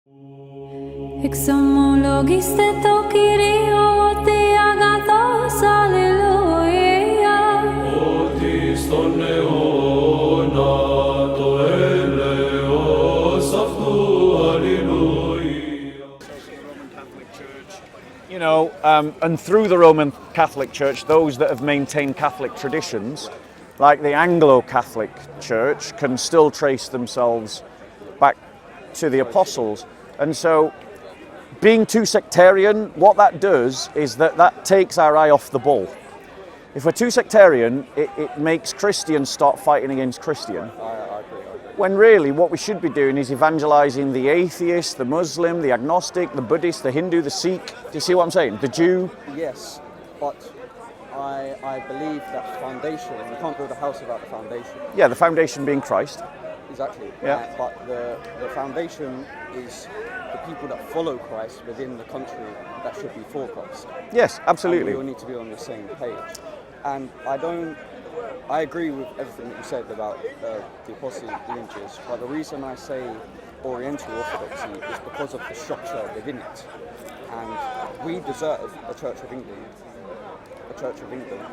Exomologiste to Kyrio te agathos, alleluia. Otis ton neona to eleos aftu, alleluia. Roman Catholic Church, you know, and through the Roman Catholic Church, those that have maintained Catholic traditions, like the Anglo-Catholic Church, can still trace themselves back to the apostles. And so, being too sectarian, what that does is that takes our eye off the ball. If we're too sectarian, it makes Christians start fighting against Christian. I agree. When really what we should be doing is evangelizing the atheist, the Muslim, the agnostic, the Buddhist, the Hindu, the Sikh. Do you see what I'm saying? The Jew. Yes, but I believe that foundation, you can't build a house without the foundation. Yeah, the foundation being Christ. Exactly. Yeah. But the foundation is the people that follow Christ within the country that should be for Christ. Yes, absolutely. And we all need to be on the same page. And I agree with everything that you said about the apostolic lineages, but the reason I say Oriental Orthodoxy is because of the structure within it. And we deserve a Church of England,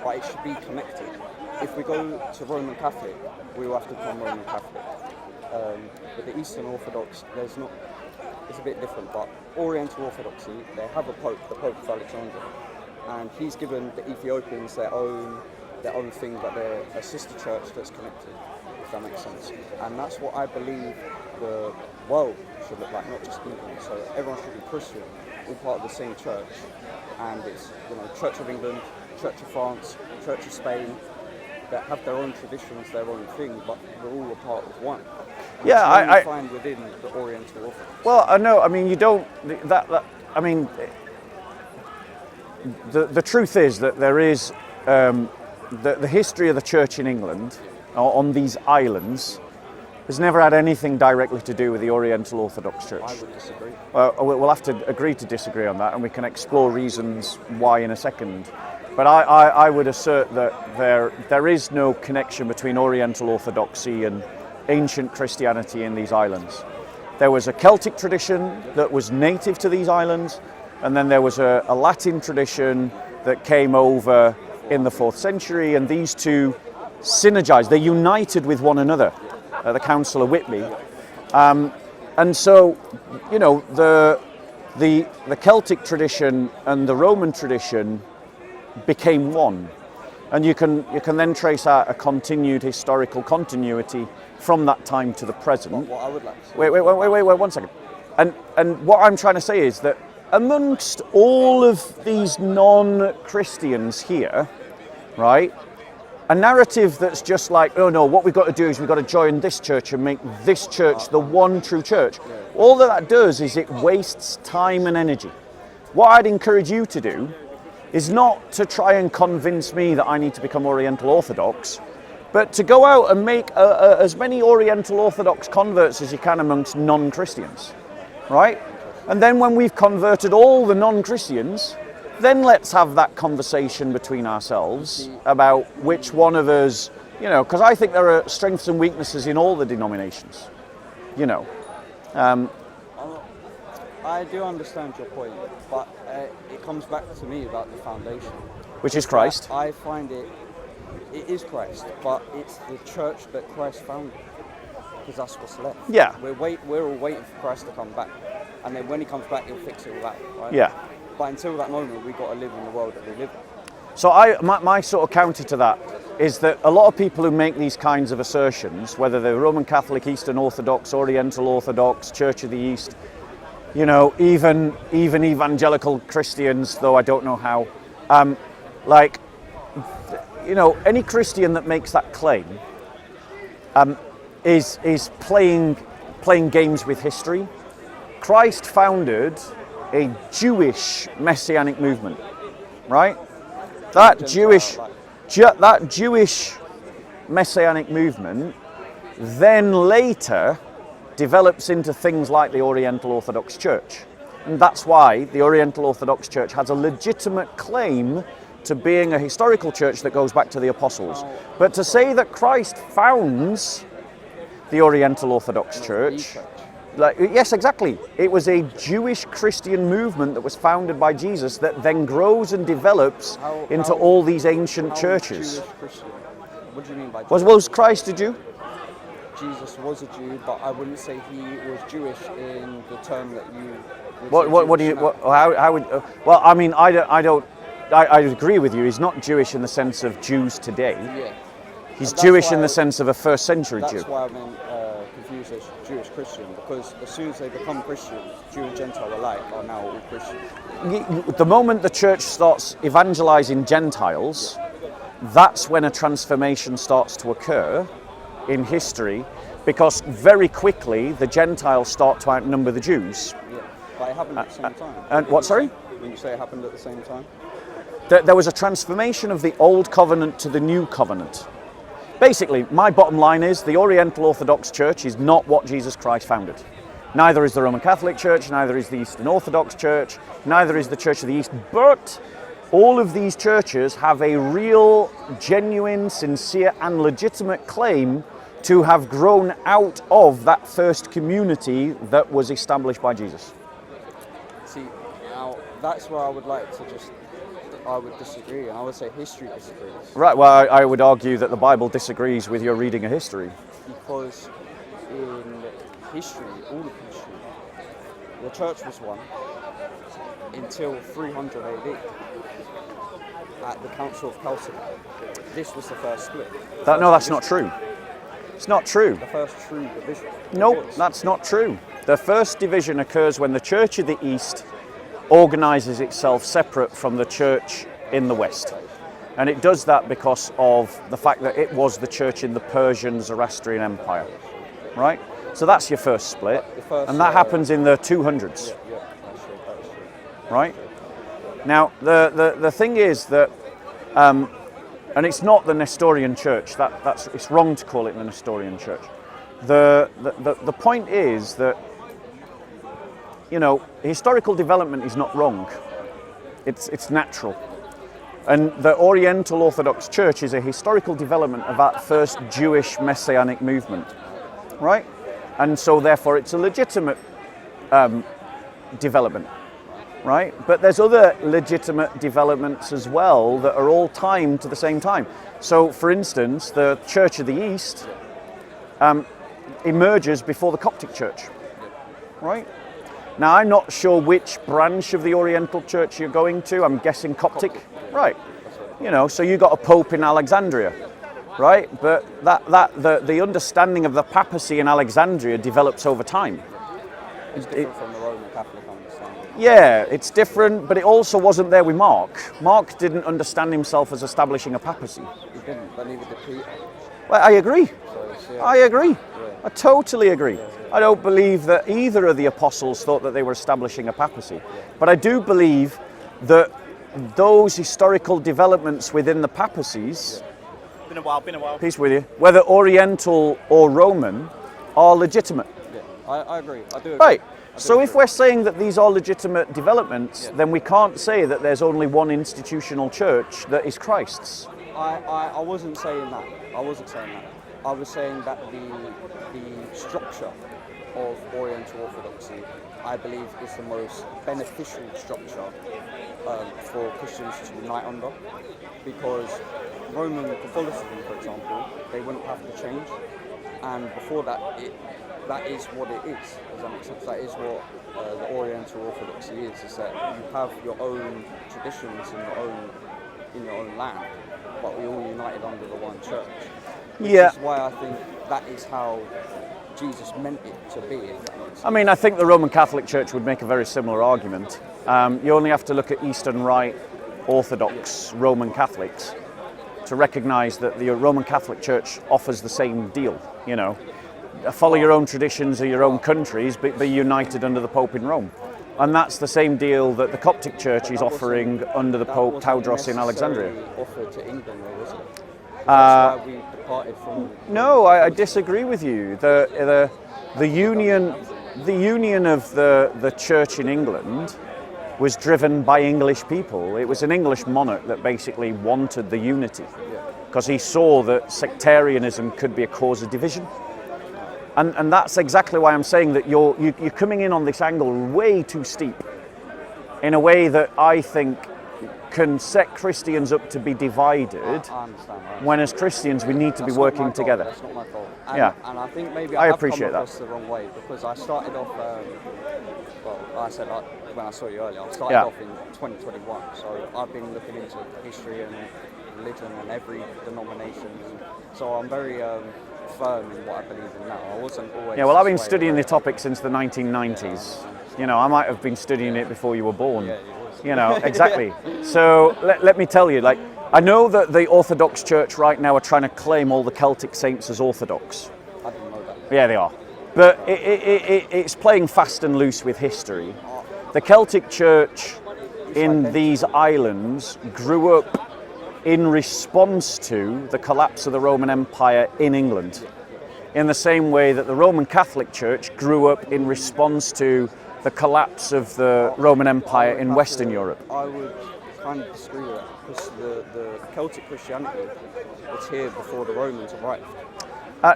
but it should be connected. If we go to Roman Catholic, we will have to become Roman Catholic. With the Eastern Orthodox, it's a bit different, but Oriental Orthodoxy, they have a Pope, the Pope of Alexandria, and he's given the Ethiopians their own thing, but they're a sister church that's connected, if that makes sense. And that's what I believe the world should look like, not just England. So everyone should be Christian, all part of the same church. And it's, Church of England, Church of France, Church of Spain, that have their own traditions, their own thing, but we're all a part of one. And Yeah, I find within the Oriental Orthodox. Well, I know. I mean, you don't. I mean, the truth is that there is the history of the church in England on these islands has never had anything directly to do with the Oriental Orthodox Church. I would disagree. We'll have to agree to disagree on that, and we can explore reasons why in a second. But I would assert that there is no connection between Oriental Orthodoxy and ancient Christianity in these islands. There was a Celtic tradition that was native to these islands, and then there was a Latin tradition that came over in the 4th century, and these two synergized, they united with one another at the Council of Whitby. And so, the Celtic tradition and the Roman tradition became one, and you can then trace out a continued historical continuity from that time to the present. What I would like to say. Wait, 1 second. And what I'm trying to say is that amongst all of these non-Christians here, right, a narrative that's just like, oh no, what we've got to do is we've got to join this church and make this church the one true church. All that does is it wastes time and energy. What I'd encourage you to do is not to try and convince me that I need to become Oriental Orthodox, but to go out and make as many Oriental Orthodox converts as you can amongst non-Christians, right? And then when we've converted all the non-Christians, then let's have that conversation between ourselves about which one of us, because I think there are strengths and weaknesses in all the denominations, I do understand your point, but it comes back to me about the foundation. Which is Christ. I find it is Christ, but it's the church that Christ founded, because that's what's left. Yeah. We're all waiting for Christ to come back, and then when he comes back, he'll fix it all out, right? Yeah. But until that moment, we've got to live in the world that we live in. So my sort of counter to that is that a lot of people who make these kinds of assertions, whether they're Roman Catholic, Eastern Orthodox, Oriental Orthodox, Church of the East, even evangelical Christians, though I don't know how, any Christian that makes that claim is playing games with history. Christ founded a Jewish messianic movement, right? That Jewish messianic movement then later develops into things like the Oriental Orthodox Church. And that's why the Oriental Orthodox Church has a legitimate claim to being a historical church that goes back to the apostles. But to say that Christ founds the Oriental Orthodox Church Like, yes, exactly. It was a Jewish Christian movement that was founded by Jesus that then grows and develops into all these ancient churches. Jewish Christian? What do you mean by Was Christ a Jew? Jesus was a Jew, but I wouldn't say he was Jewish in the term that you. What do you? How would? Well, I mean, I agree with you. He's not Jewish in the sense of Jews today. Yeah. He's Jewish in the sense of a first century Jew. That's why I'm confused as Jewish Christian, because as soon as they become Christian, Jew and Gentile alike are now all Christian. The moment the church starts evangelizing Gentiles, that's when a transformation starts to occur in history, because very quickly the Gentiles start to outnumber the Jews. Yeah, but it happened at the same time. And what? Sorry? When you say it happened at the same time? There was a transformation of the old covenant to the new covenant. Basically, my bottom line is the Oriental Orthodox Church is not what Jesus Christ founded. Neither is the Roman Catholic Church, neither is the Eastern Orthodox Church, neither is the Church of the East. But all of these churches have a real, genuine, sincere, and legitimate claim to have grown out of that first community that was established by Jesus. See, now that's where I would like to I would disagree, and I would say history disagrees. Right, well, I would argue that the Bible disagrees with your reading of history. Because in history, all of history, the church was one until 300 AD at the Council of Chalcedon. This was the first split. No, that's not true. It's not true. The first true division. No, that's not true. The first division occurs when the Church of the East organizes itself separate from the church in the West. And it does that because of the fact that it was the church in the Persian Zoroastrian Empire. Right? So that's your first split. And that happens in the 200s. Yeah, that's true. Right? Now, the thing is that, and it's not the Nestorian church, it's wrong to call it the Nestorian church. The point is that, you know, historical development is not wrong. It's natural. And the Oriental Orthodox Church is a historical development of that first Jewish Messianic movement, right? And so therefore it's a legitimate development, right? But there's other legitimate developments as well that are all timed to the same time. So for instance, the Church of the East emerges before the Coptic Church, right? Now, I'm not sure which branch of the Oriental Church you're going to. I'm guessing Coptic. Right. You know, so you got a pope in Alexandria, right? But the understanding of the papacy in Alexandria develops over time. It's different from the Roman Catholic understanding. Yeah, it's different, but it also wasn't there with Mark. Mark didn't understand himself as establishing a papacy. He didn't, but neither did Peter. Well, I agree. So, I agree. Yeah. I totally agree. I don't believe that either of the apostles thought that they were establishing a papacy. But I do believe that those historical developments within the papacies, Been a while. peace with you, whether Oriental or Roman, are legitimate. Yeah, I agree. I do agree. Right. I do So agree. if we're saying that these are legitimate developments, then we can't say that there's only one institutional church that is Christ's. I wasn't saying that. I wasn't saying that. I was saying that the structure of Oriental Orthodoxy, I believe, is the most beneficial structure for Christians to unite under, because Roman Catholicism, for example, they wouldn't have to change, and before that, that is what it is. Does that make sense? That is what the Oriental Orthodoxy is that you have your own traditions in your own land, but we all united under the one church. Which is why I think that is how Jesus meant it to be. If that makes sense. I mean, I think the Roman Catholic Church would make a very similar argument. You only have to look at Eastern Rite Orthodox Roman Catholics to recognise that the Roman Catholic Church offers the same deal. You know, follow your own traditions of your own countries, but be united under the Pope in Rome. And that's the same deal that the Coptic Church is offering under the Pope Tewodros in Alexandria. Offered to England, though, was it? That's why we departed from. No, I disagree with you. The union of the church in England was driven by English people. It was an English monarch that basically wanted the unity because he saw that sectarianism could be a cause of division. And that's exactly why I'm saying that you're coming in on this angle way too steep, in a way that I think can set Christians up to be divided. I understand. When as Christians we need to be That's working not my fault, together. That's not my fault. And, Yeah. and I think maybe I I have appreciate come across that. the wrong way, because I started off, well, like I said, when I saw you earlier, I started Yeah. off in 2021, so I've been looking into history and religion and every denomination, so I'm very firm in what I believe in now. I wasn't always... Yeah, well, I've been swayed studying away. the topic since the 1990s. You know, I might have been studying it before you were born. Yeah, you was. You know, exactly. So let me tell you, like, I know that the Orthodox Church right now are trying to claim all the Celtic saints as Orthodox. I didn't know that. Yeah, they are. But it's playing fast and loose with history. The Celtic Church in these islands grew up in response to the collapse of the Roman Empire in England, in the same way that the Roman Catholic Church grew up in response to the collapse of the Roman Empire in Western Europe. I would kind of disagree with that, because the Celtic Christianity was here before the Romans arrived.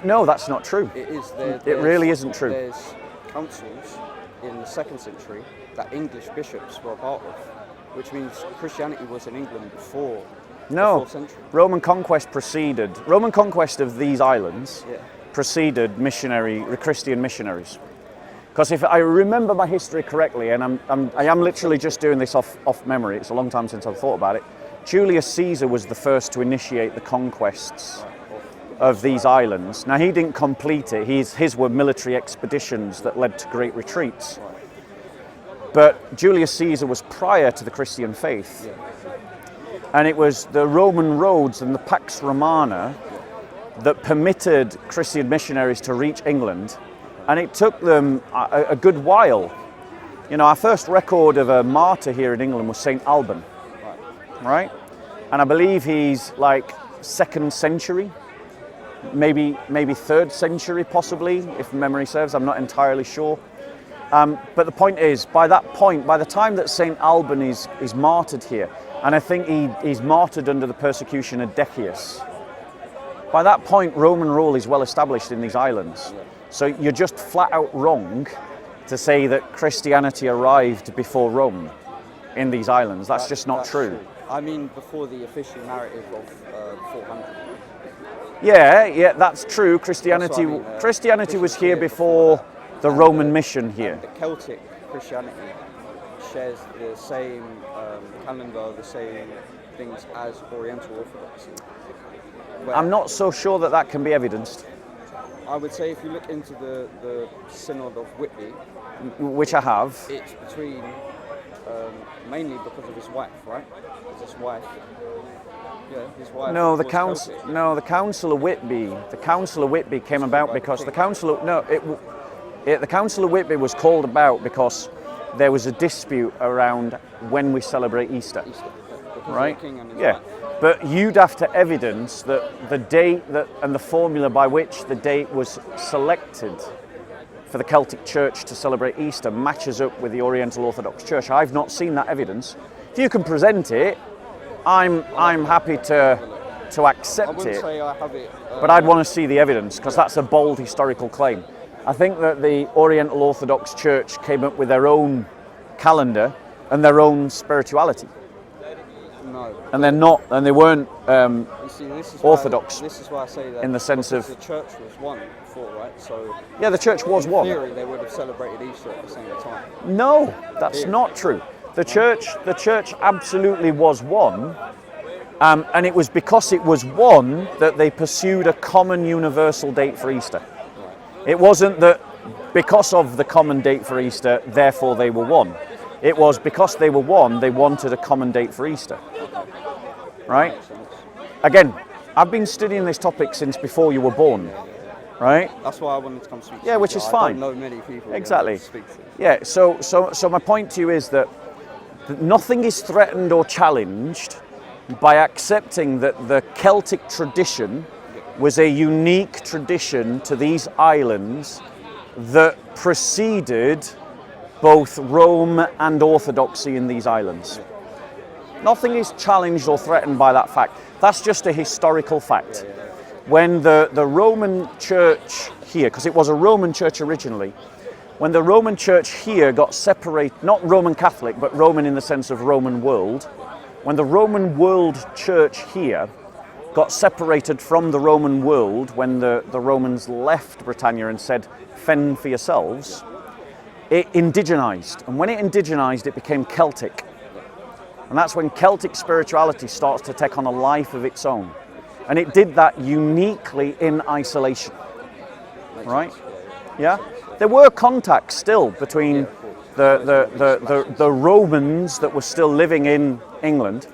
No, that's not true. It is. It really isn't true. There's councils in the 2nd century that English bishops were a part of, which means Christianity was in England before the No, 4th century. Roman conquest of these islands Yeah. preceded Christian missionaries. Because if I remember my history correctly, and I am literally just doing this off memory, it's a long time since I've thought about it, Julius Caesar was the first to initiate the conquests of these islands. Now, he didn't complete it. His were military expeditions that led to great retreats. But Julius Caesar was prior to the Christian faith. And it was the Roman roads and the Pax Romana that permitted Christian missionaries to reach England. And it took them a good while. You know, our first record of a martyr here in England was St. Alban, right? And I believe he's like 2nd century, maybe 3rd century possibly, if memory serves. I'm not entirely sure. But the point is, by the time that St. Alban is martyred here, and I think he's martyred under the persecution of Decius, by that point Roman rule is well established in these islands. So you're just flat out wrong to say that Christianity arrived before Rome in these islands. That's just not true. I mean, before the official narrative of 400. Yeah, that's true. Christianity That's what I mean, Christianity was here here before the Roman mission here. And the Celtic Christianity shares the same calendar, the same things as Oriental Orthodoxy. I'm not so sure that can be evidenced. I would say if you look into the Synod of Whitby, Which I have. it's between, mainly because of his wife, right? It's his wife. Yeah, his wife. No, the was council. Celtic. No, the Council of Whitby. The Council of Whitby came about because the Council of the Council of Whitby was called about because there was a dispute around when we celebrate Easter. Because of Right? the king and his Yeah. wife. But you'd have to evidence that the date and the formula by which the date was selected for the Celtic Church to celebrate Easter matches up with the Oriental Orthodox Church. I've not seen that evidence. If you can present it, I'm happy to I accept wouldn't it. say I have it. But I'd want to see the evidence because that's a bold historical claim. I think that the Oriental Orthodox Church came up with their own calendar and their own spirituality. No. And they weren't You see, this is Orthodox This is why I say that. in the sense because of- the church was one before, right? So Yeah, the church was in one. theory, they would have celebrated Easter at the same time. No, that's not true. The church absolutely was one, and it was because it was one that they pursued a common universal date for Easter. It wasn't that because of the common date for Easter, therefore they were one. It was because they were one, they wanted a common date for Easter. Right? Makes sense. Again, I've been studying this topic since before you were born. Right? That's why I wanted to come speak to Yeah, you. which is I fine. don't know many people Exactly. who speak to this. Yeah, so my point to you is that nothing is threatened or challenged by accepting that the Celtic tradition was a unique tradition to these islands that preceded both Rome and Orthodoxy in these islands. Nothing is challenged or threatened by that fact. That's just a historical fact. when the Roman church here, because it was a Roman church originally, when the Roman church here got separated, not Roman Catholic, but Roman in the sense of Roman world, when the Roman world church here got separated from the Roman world, when the Romans left Britannia and said, fend for yourselves, it indigenized. And when it indigenized, it became Celtic. And that's when Celtic spirituality starts to take on a life of its own. And it did that uniquely in isolation. Right? Yeah? There were contacts still between the Romans that were still living in England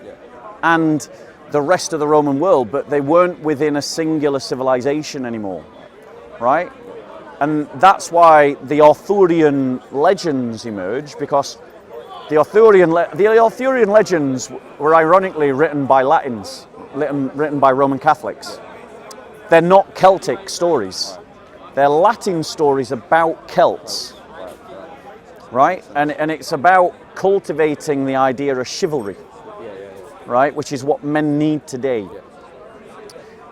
and the rest of the Roman world, but they weren't within a singular civilization anymore. Right? And that's why the Arthurian legends emerged, because the Arthurian legends were ironically written by Latins, written by Roman Catholics. They're not Celtic stories. They're Latin stories about Celts, right? And it's about cultivating the idea of chivalry, right? Which is what men need today.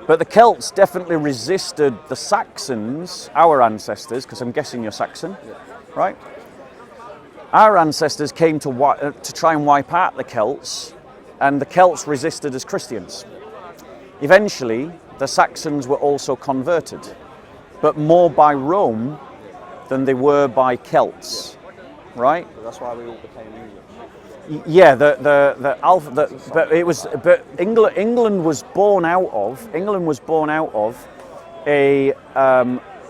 But the Celts definitely resisted the Saxons, our ancestors, because I'm guessing you're Saxon, right? Our ancestors came to try and wipe out the Celts, and the Celts resisted as Christians. Eventually, the Saxons were also converted, but more by Rome than they were by Celts, right? But that's why we all became English. Yeah, but England was born out of a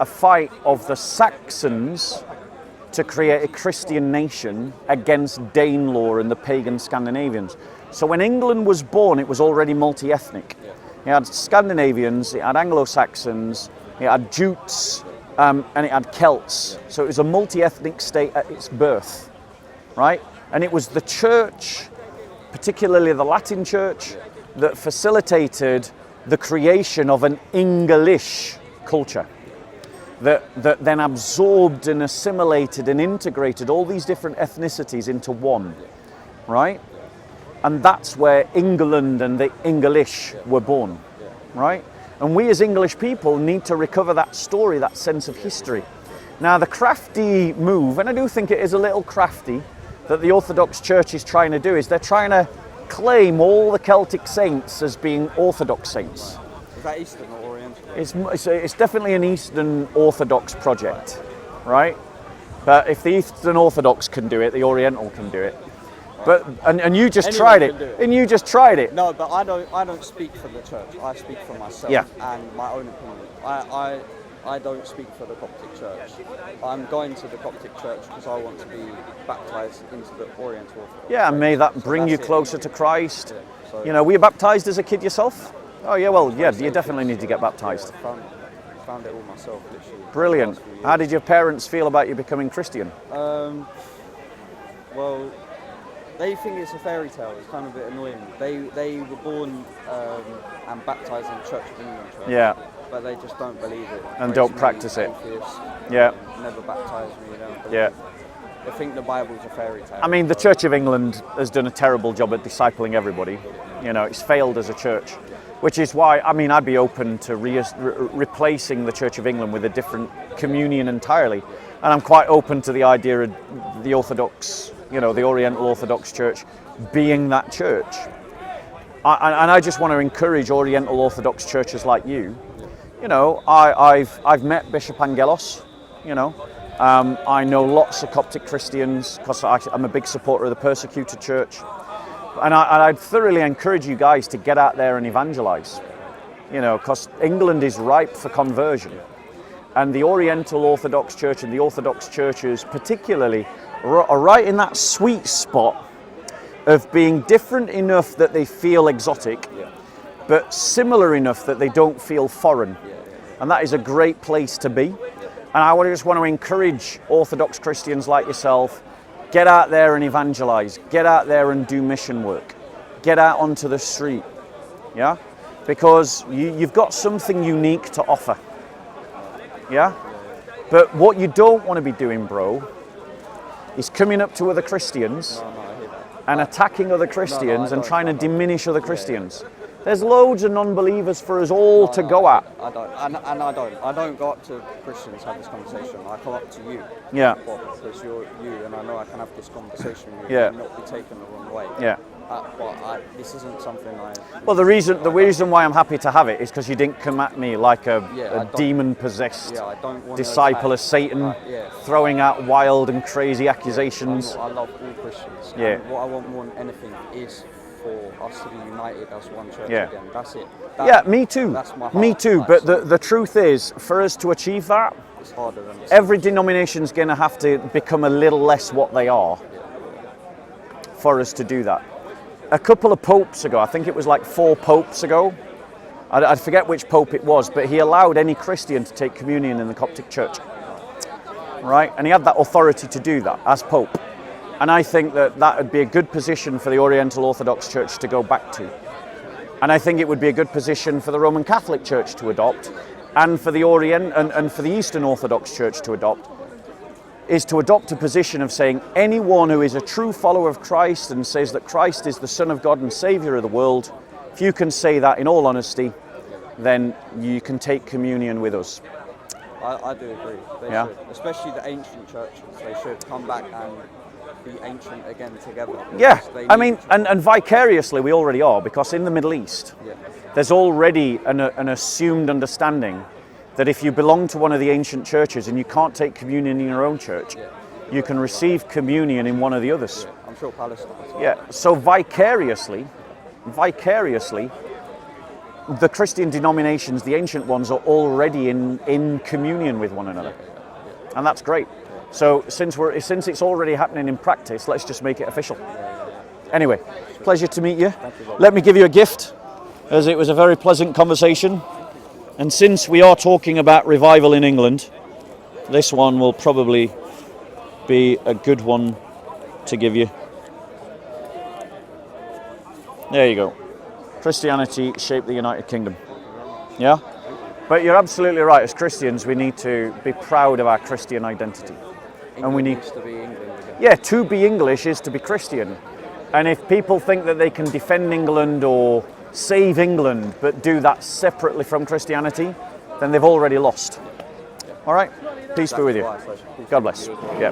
fight of the Saxons to create a Christian nation against Danelaw and the pagan Scandinavians. So when England was born, it was already multi-ethnic. It had Scandinavians, it had Anglo-Saxons, it had Jutes, and it had Celts. So it was a multi-ethnic state at its birth, right? And it was the church, particularly the Latin church, that facilitated the creation of an English culture that then absorbed and assimilated and integrated all these different ethnicities into one, right? And that's where England and the English were born, right? And we as English people need to recover that story, that sense of history. Now, the crafty move, and I do think it is a little crafty, that the Orthodox Church is trying to do, is they're trying to claim all the Celtic saints as being Orthodox saints. Is that Eastern or Oriental? It's definitely an Eastern Orthodox project, right? But if the Eastern Orthodox can do it, the Oriental can do it. But and you just tried it, and you just tried it. No, but I don't speak for the church. I speak for myself and my own opinion. I don't speak for the Coptic Church. I'm going to the Coptic Church because I want to be baptized into the Oriental Orthodox. Yeah, and may that bring you closer to Christ. Yeah, so you know, were you baptized as a kid yourself? Oh yeah, well, yeah, you definitely need to get baptized. I found it all myself, literally. Brilliant. How did your parents feel about you becoming Christian? Well, they think it's a fairy tale. It's kind of a bit annoying. They were born and baptized in the Church of England church. Yeah. But they just don't believe it. And don't practice it. Atheists, Yeah. Never baptized me. They don't believe Yeah. it. They think the Bible's a fairy tale. I mean, the Church of England has done a terrible job at discipling everybody. You know, it's failed as a church, which is why, I mean, I'd be open to replacing the Church of England with a different communion entirely. And I'm quite open to the idea of the Orthodox, you know, the Oriental Orthodox Church being that church. And I just want to encourage Oriental Orthodox churches like you. You know, I've met Bishop Evangelist, you know. I know lots of Coptic Christians because I'm a big supporter of the persecuted church. And I'd thoroughly encourage you guys to get out there and evangelize, you know, because England is ripe for conversion. And the Oriental Orthodox Church and the Orthodox churches particularly are right in that sweet spot of being different enough that they feel exotic, but similar enough that they don't feel foreign. And that is a great place to be. And I just want to encourage Orthodox Christians like yourself, get out there and evangelize, get out there and do mission work, get out onto the street, yeah? Because you've got something unique to offer, yeah? But what you don't want to be doing, bro, is coming up to other Christians and attacking other Christians and trying to diminish other Christians. There's loads of non-believers for us all to go at. I don't go up to Christians, have this conversation. I come up to you. Yeah. Because you're you, and I know I can have this conversation with you Yeah. and not be taken the wrong way. Yeah. This isn't something I... Well, the reason why I'm happy to have it is because you didn't come at me like a demon-possessed I don't want disciple of Satan, throwing out wild and crazy accusations. I love all Christians. Yeah. And what I want more than anything is for us to be united as one church Yeah. again. That's it. Yeah, me too. That's my heart. Me too. Like, But so the truth is, for us to achieve that, it's harder than it's every denomination's going to have to become a little less what they are for us to do that. A couple of popes ago, I think it was like 4 popes ago, I forget which pope it was, but he allowed any Christian to take communion in the Coptic church, right? And he had that authority to do that as pope. And I think that that would be a good position for the Oriental Orthodox Church to go back to. And I think it would be a good position for the Roman Catholic Church to adopt, and for the and for the Eastern Orthodox Church to adopt, is to adopt a position of saying anyone who is a true follower of Christ and says that Christ is the Son of God and Saviour of the world, if you can say that in all honesty, then you can take communion with us. I do agree. They should. Especially the ancient churches. They should come back and be ancient again together. Yeah, I mean, and vicariously we already are, because in the Middle East, there's already an assumed understanding that if you belong to one of the ancient churches and you can't take communion in your own church, you can receive communion in one of the others. Yeah, I'm sure Palestine as well. Yeah, so vicariously, the Christian denominations, the ancient ones, are already in communion with one another. And that's great. So since it's already happening in practice, let's just make it official. Anyway, pleasure to meet you. Let me give you a gift, as it was a very pleasant conversation. And since we are talking about revival in England, this one will probably be a good one to give you. There you go. Christianity shaped the United Kingdom. Yeah? But you're absolutely right. As Christians, we need to be proud of our Christian identity. And we need to be England again. Yeah, to be English is to be Christian. And if people think that they can defend England or save England, but do that separately from Christianity, then they've already lost. All right? Peace be with you. God bless. Yeah.